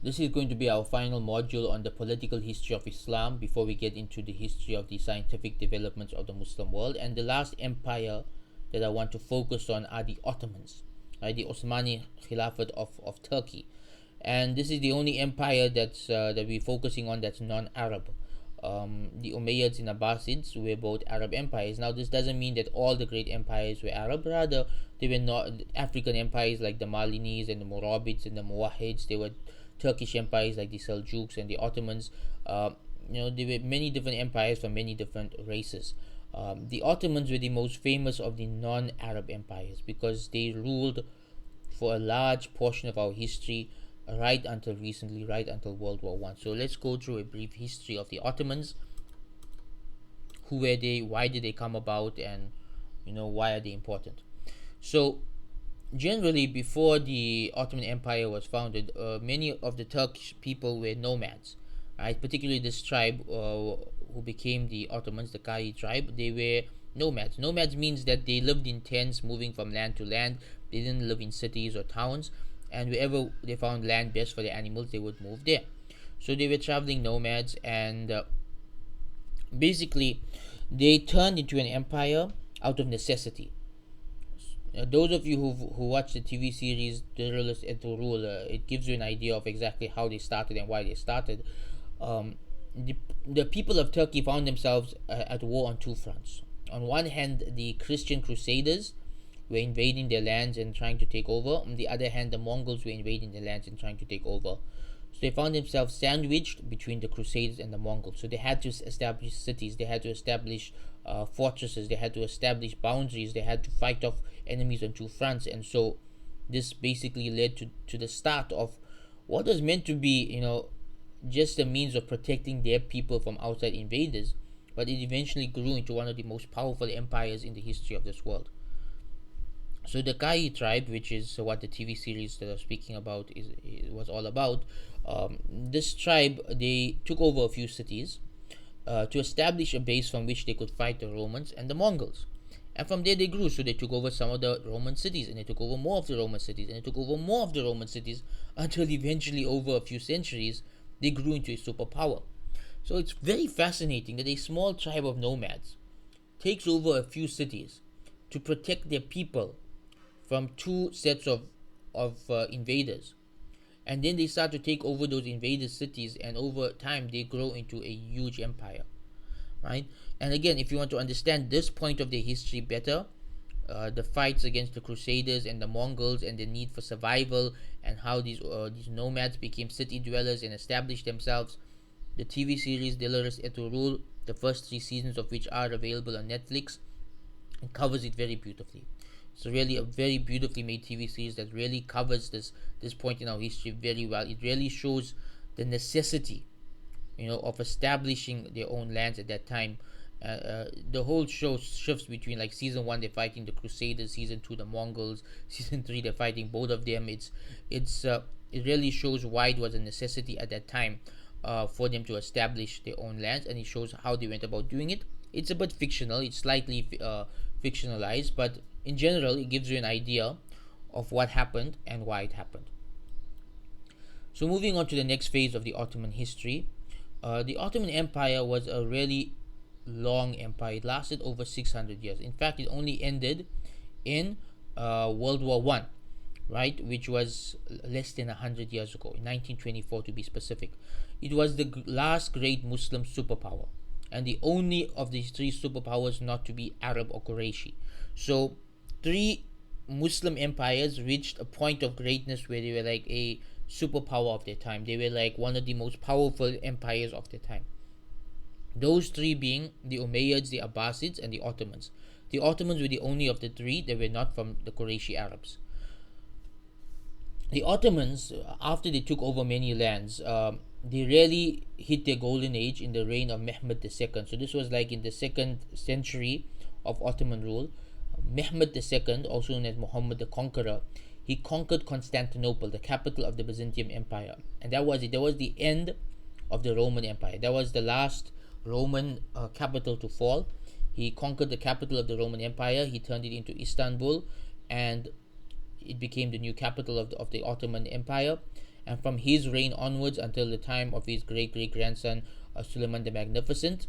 This is going to be our final module on the political history of Islam before we get into the history of the scientific developments of the Muslim world. And the last empire that I want to focus on are the Ottomans, right? The Osmani Khilafat of Turkey. And this is the only empire that we're focusing on that's non-Arab. The Umayyads and Abbasids were both Arab empires. Now, this doesn't mean that all the great empires were Arab. Rather, they were not African empires like the Malinis and the Murabids and the Muwahhids. They were Turkish empires like the Seljuks and the Ottomans. There were many different empires from many different races. The Ottomans were the most famous of the non-Arab empires because they ruled for a large portion of our history right until recently, right until World War One. So let's go through a brief history of the Ottomans. Who were they? Why did they come about? And why are they important? So generally, before the Ottoman Empire was founded, many of the Turkish people were nomads, right? Particularly this tribe who became the Ottomans, the Kai tribe. They were nomads. Nomads means that they lived in tents, moving from land to land. They didn't live in cities or towns, and wherever they found land best for their animals, they would move there. So they were traveling nomads, and basically, they turned into an empire out of necessity. Those of you who watch the TV series Derulus et Rule, it gives you an idea of exactly how they started and why they started. Um, the people of Turkey found themselves at war on two fronts. On one hand, the Christian Crusaders were invading their lands and trying to take over. On the other hand, the Mongols were invading their lands and trying to take over. So they found themselves sandwiched between the Crusaders and the Mongols. So they had to establish cities, they had to establish fortresses, they had to establish boundaries, they had to fight off enemies on two fronts. And so this basically led to the start of what was meant to be, just a means of protecting their people from outside invaders, but it eventually grew into one of the most powerful empires in the history of this world. So the Kai tribe, which is what the TV series that I'm speaking about was all about, this tribe, they took over a few cities to establish a base from which they could fight the Romans and the Mongols. And from there they grew. So they took over some of the Roman cities, and they took over more of the Roman cities, and they took over more of the Roman cities, until eventually, over a few centuries, they grew into a superpower. So it's very fascinating that a small tribe of nomads takes over a few cities to protect their people from two sets of invaders. And then they start to take over those invaded cities, and over time they grow into a huge empire, right? And again, if you want to understand this point of their history better, the fights against the Crusaders and the Mongols, and the need for survival, and how these nomads became city dwellers and established themselves, the TV series Delores et Rule, the first three seasons of which are available on Netflix, and covers it very beautifully. It's really a very beautifully made TV series that really covers this point in our history very well. It really shows the necessity, of establishing their own lands at that time. The whole show shifts between, like, season one they're fighting the Crusaders, season two the Mongols, season three they're fighting both of them. It really shows why it was a necessity at that time for them to establish their own lands, and it shows how they went about doing it. It's a bit fictional. It's slightly fictionalized, but in general, it gives you an idea of what happened and why it happened. So, moving on to the next phase of the Ottoman history, the Ottoman Empire was a really long empire. It lasted over 600 years. In fact, it only ended in World War One, right, which was less than 100 years ago, in 1924 to be specific. It was the last great Muslim superpower, and the only of these three superpowers not to be Arab or Qurayshi. So, three Muslim empires reached a point of greatness where they were like a superpower of their time. They were like one of the most powerful empires of their time. Those three being the Umayyads, the Abbasids, and the Ottomans. The Ottomans were the only of the three that were not from the Qurayshi Arabs. The Ottomans, after they took over many lands, they really hit their golden age in the reign of Mehmed II. So this was like in the 2nd century of Ottoman rule. Mehmed II, also known as Muhammad the Conqueror, he conquered Constantinople, the capital of the Byzantium Empire, and that was it. That was the end of the Roman Empire. That was the last Roman capital to fall. He conquered the capital of the Roman Empire. He turned it into Istanbul, and it became the new capital of the Ottoman Empire. And from his reign onwards until the time of his great great grandson Suleiman the Magnificent,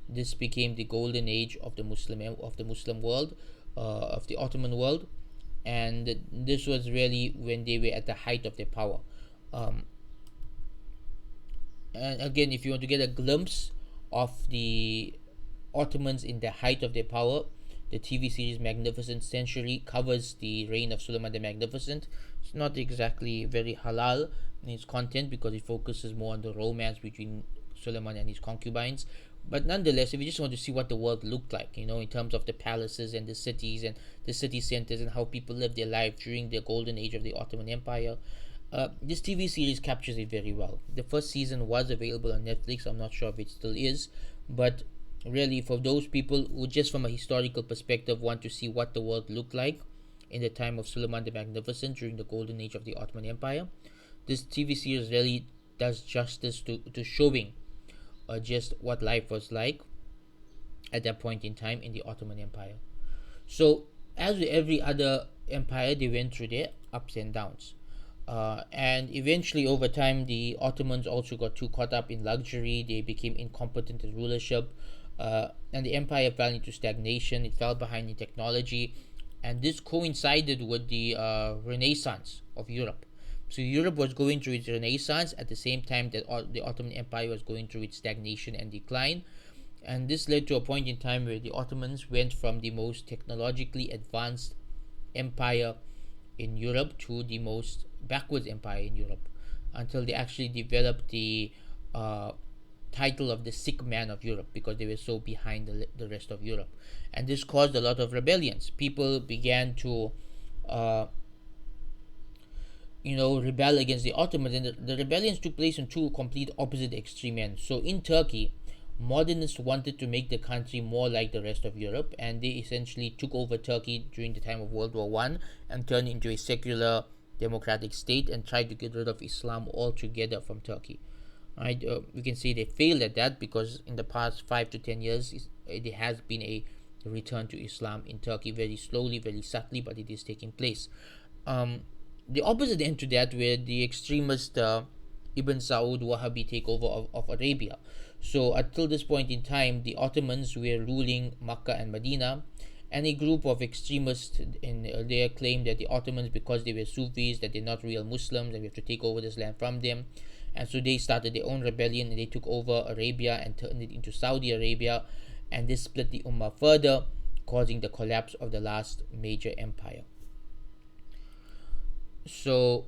this became the golden age of the Muslim world, of the Ottoman world, and this was really when they were at the height of their power. Um, and again, if you want to get a glimpse of the Ottomans in the height of their power, the TV series Magnificent Century covers the reign of Suleiman the Magnificent. It's not exactly very halal in its content because it focuses more on the romance between Suleiman and his concubines. But nonetheless, if you just want to see what the world looked like, in terms of the palaces and the cities and the city centers and how people lived their life during the golden age of the Ottoman Empire, this TV series captures it very well. The first season was available on Netflix. I'm not sure if it still is, but really, for those people who, just from a historical perspective, want to see what the world looked like in the time of Suleiman the Magnificent during the golden age of the Ottoman Empire, this TV series really does justice to showing just what life was like at that point in time in the Ottoman Empire. So, as with every other empire, they went through their ups and downs. And eventually, over time, the Ottomans also got too caught up in luxury. They became incompetent in rulership, and the empire fell into stagnation. It fell behind in technology, and this coincided with the Renaissance of Europe. So Europe was going through its Renaissance at the same time that the Ottoman Empire was going through its stagnation and decline. And this led to a point in time where the Ottomans went from the most technologically advanced empire in Europe to the most backwards empire in Europe, until they actually developed the uh, title of the sick man of Europe because they were so behind the rest of Europe. And this caused a lot of rebellions. People began to uh, rebel against the Ottomans, and the rebellions took place on two complete opposite extreme ends. So in Turkey, modernists wanted to make the country more like the rest of Europe, and they essentially took over Turkey during the time of World War One and turned it into a secular democratic state and tried to get rid of Islam altogether from Turkey. Right, we can say they failed at that because in the past 5 to 10 years, there has been a return to Islam in Turkey, very slowly, very subtly, but it is taking place. Um, the opposite end to that were the extremist Ibn Saud Wahhabi takeover of Arabia. So until this point in time, the Ottomans were ruling Makkah and Medina, and a group of extremists in there claimed that the Ottomans, because they were Sufis, that they're not real Muslims, and we have to take over this land from them. And so they started their own rebellion and they took over Arabia and turned it into Saudi Arabia, and this split the Ummah further, causing the collapse of the last major empire. So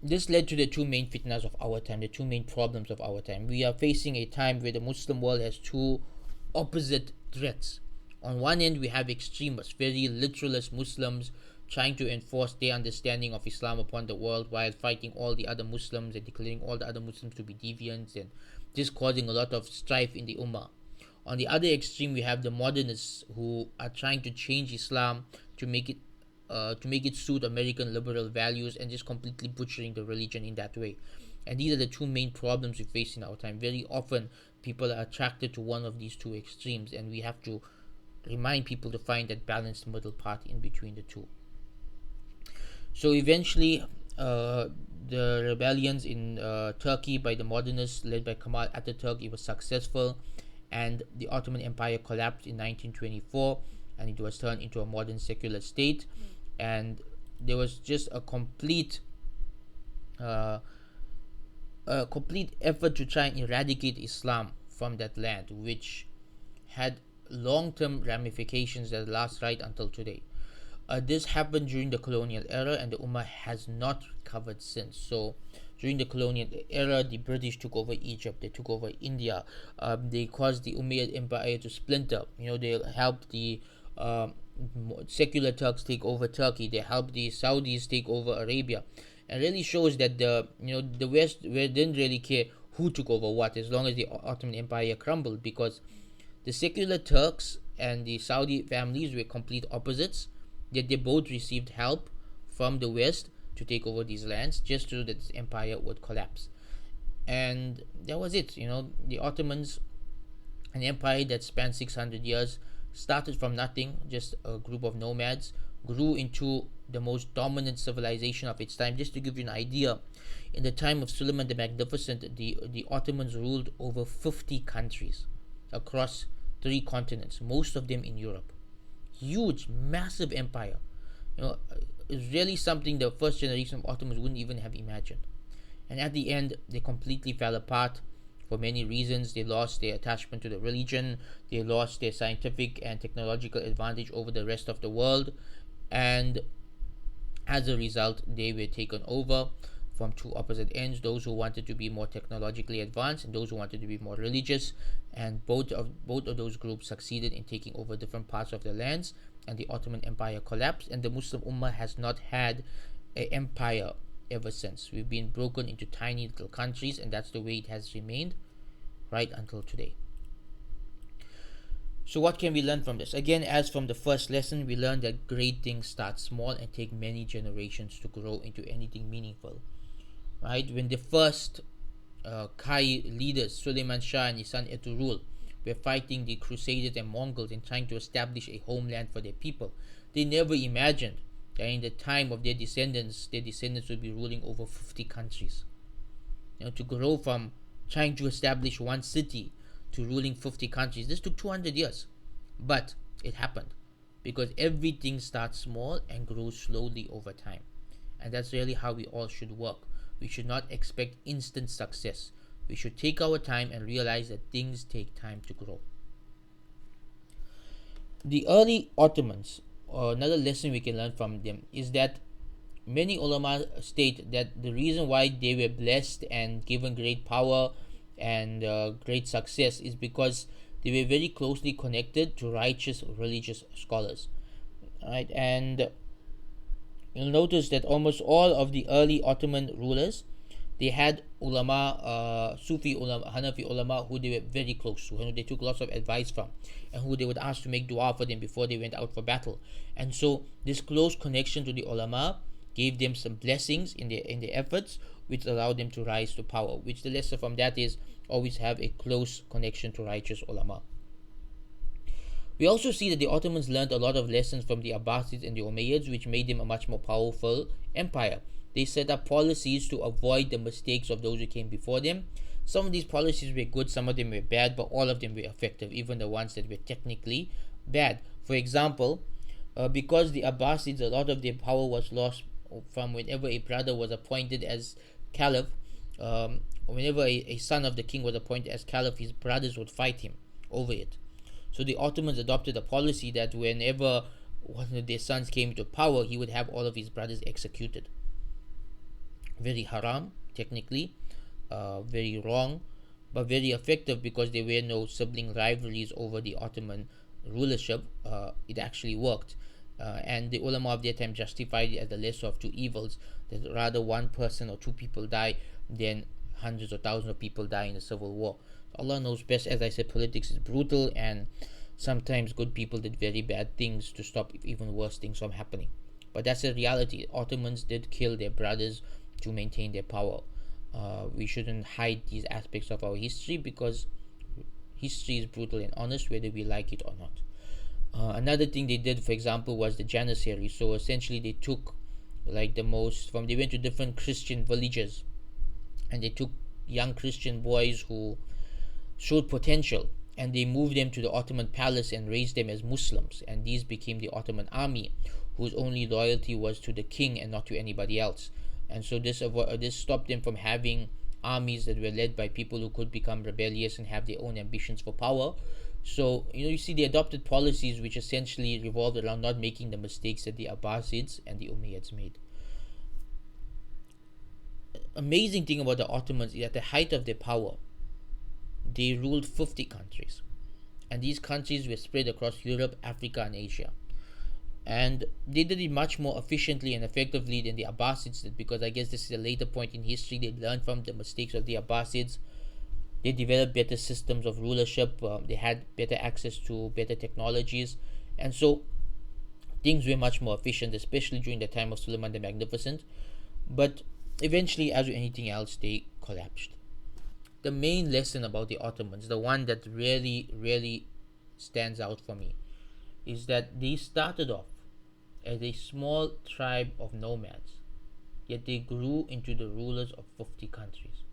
this led to the two main fitnas of our time, the two main problems of our time. We are facing a time where the Muslim world has two opposite threats. On one end, we have extremists, very literalist Muslims trying to enforce their understanding of Islam upon the world while fighting all the other Muslims and declaring all the other Muslims to be deviants and just causing a lot of strife in the Ummah. On the other extreme, we have the modernists who are trying to change Islam to make it suit American liberal values and just completely butchering the religion in that way. And these are the two main problems we face in our time. Very often, people are attracted to one of these two extremes, and we have to remind people to find that balanced middle path in between the two. So eventually, the rebellions in Turkey by the modernists led by Kemal Ataturk, it was successful, and the Ottoman Empire collapsed in 1924, and it was turned into a modern secular state. And there was just uh, a complete effort to try and eradicate Islam from that land, which had long-term ramifications that last right until today. This happened during the colonial era, and the Ummah has not recovered since. So, during the colonial era, the British took over Egypt, they took over India, they caused the Umayyad Empire to splinter. They helped the secular Turks take over Turkey, they helped the Saudis take over Arabia. And really shows that the West didn't really care who took over what, as long as the Ottoman Empire crumbled, because the secular Turks and the Saudi families were complete opposites, yet they both received help from the West to take over these lands just so that this empire would collapse. And that was it. The Ottomans, an empire that spanned 600 years, started from nothing, just a group of nomads grew into the most dominant civilization of its time. Just to give you an idea, in the time of Suleiman the Magnificent, the Ottomans ruled over 50 countries across 3 continents, most of them in Europe. Huge, massive empire. You know, it's really something the first generation of Ottomans wouldn't even have imagined. And at the end, they completely fell apart for many reasons. They lost their attachment to the religion, they lost their scientific and technological advantage over the rest of the world, and as a result, they were taken over from two opposite ends, those who wanted to be more technologically advanced and those who wanted to be more religious. And both of those groups succeeded in taking over different parts of the lands, and the Ottoman Empire collapsed, and the Muslim Ummah has not had an empire ever since. We've been broken into tiny little countries, and that's the way it has remained right until today. So what can we learn from this? Again, as from the first lesson, we learned that great things start small and take many generations to grow into anything meaningful. Right? When the first Kai leaders, Suleiman Shah and his son Ertugrul, were fighting the Crusaders and Mongols and trying to establish a homeland for their people, they never imagined that in the time of their descendants would be ruling over 50 countries. To grow from trying to establish one city to ruling 50 countries, this took 200 years. But it happened because everything starts small and grows slowly over time. And that's really how we all should work. We should not expect instant success. We should take our time and realize that things take time to grow. The early Ottomans, or another lesson we can learn from them, is that many ulama state that the reason why they were blessed and given great power and great success is because they were very closely connected to righteous religious scholars. Right? And you'll notice that almost all of the early Ottoman rulers, they had ulama, Sufi ulama, Hanafi ulama, who they were very close to, who they took lots of advice from, and who they would ask to make dua for them before they went out for battle. And so this close connection to the ulama gave them some blessings in their efforts, which allowed them to rise to power. Which the lesson from that is always have a close connection to righteous ulama. We also see that the Ottomans learned a lot of lessons from the Abbasids and the Umayyads, which made them a much more powerful empire. They set up policies to avoid the mistakes of those who came before them. Some of these policies were good, some of them were bad, but all of them were effective, even the ones that were technically bad. For example, because the Abbasids, a lot of their power was lost from whenever a brother was appointed as caliph. Whenever a son of the king was appointed as caliph, his brothers would fight him over it. So the Ottomans adopted a policy that whenever one of their sons came to power, he would have all of his brothers executed. Very haram, technically, very wrong, but very effective because there were no sibling rivalries over the Ottoman rulership. It actually worked. And the ulama of their time justified it as the lesser of two evils, that rather one person or two people die than hundreds or thousands of people die in a civil war. Allah knows best. As I said, politics is brutal, and sometimes good people did very bad things to stop even worse things from happening. But that's a reality. Ottomans did kill their brothers to maintain their power. We shouldn't hide these aspects of our history because history is brutal and honest, whether we like it or not. Another thing they did, for example, was the Janissary. So essentially, they took like they went to different Christian villages, and they took young Christian boys who showed potential, and they moved them to the Ottoman palace and raised them as Muslims, and these became the Ottoman army, whose only loyalty was to the king and not to anybody else. And so this stopped them from having armies that were led by people who could become rebellious and have their own ambitions for power. So you see, they adopted policies which essentially revolved around not making the mistakes that the Abbasids and the Umayyads made. Amazing thing about the Ottomans is at the height of their power, they ruled 50 countries, and these countries were spread across Europe, Africa, and Asia. And they did it much more efficiently and effectively than the Abbasids did, because I guess this is a later point in history. They learned from the mistakes of the Abbasids. They developed better systems of rulership. They had better access to better technologies, and so things were much more efficient, especially during the time of Suleiman the Magnificent. But eventually, as with anything else, they collapsed. The main lesson about the Ottomans, the one that really, really stands out for me, is that they started off as a small tribe of nomads, yet they grew into the rulers of 50 countries.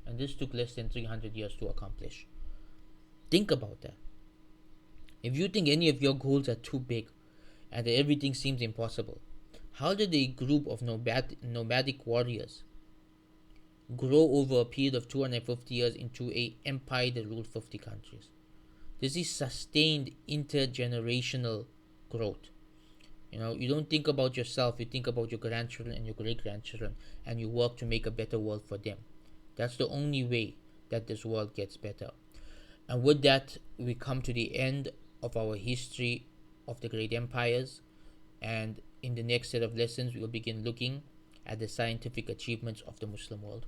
And this took less than 300 years to accomplish. Think about that. If you think any of your goals are too big and that everything seems impossible, how did a group of nomadic warriors grow over a period of 250 years into a empire that ruled 50 countries? This is sustained intergenerational growth. You don't think about yourself, you think about your grandchildren and your great grandchildren, and you work to make a better world for them. That's the only way that this world gets better. And with that, we come to the end of our history of the great empires. And in the next set of lessons, we will begin looking at the scientific achievements of the Muslim world.